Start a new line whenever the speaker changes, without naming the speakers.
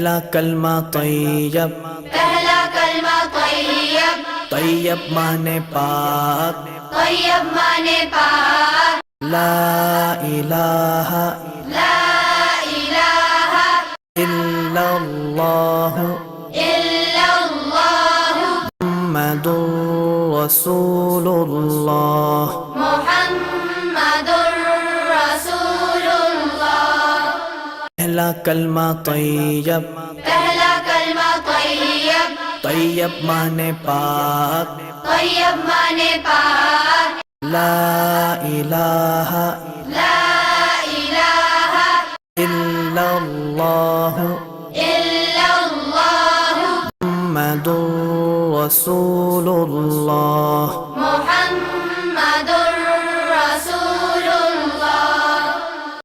पहला कलमा तैयब,
पहला कलमा तैयब,
तैयब माने पाक,
तैयब माने पाक,
ला इलाहा
ला इलाहा
इल्लल्लाह
इल्लल्लाह
मुहम्मदुर रसूलुल्लाह।
मुहम्मदुर रसूलुल्लाह।
पहला कलमा तैयब,
पहला कलमा तैयब,
तैयब माने पाक,
तैयब माने पाक,
ला इलाहा
ला इलाहा
इल्लल्लाह
इल्लल्लाह
मुहम्मदुर रसूलुल्लाह।
मुहम्मदुर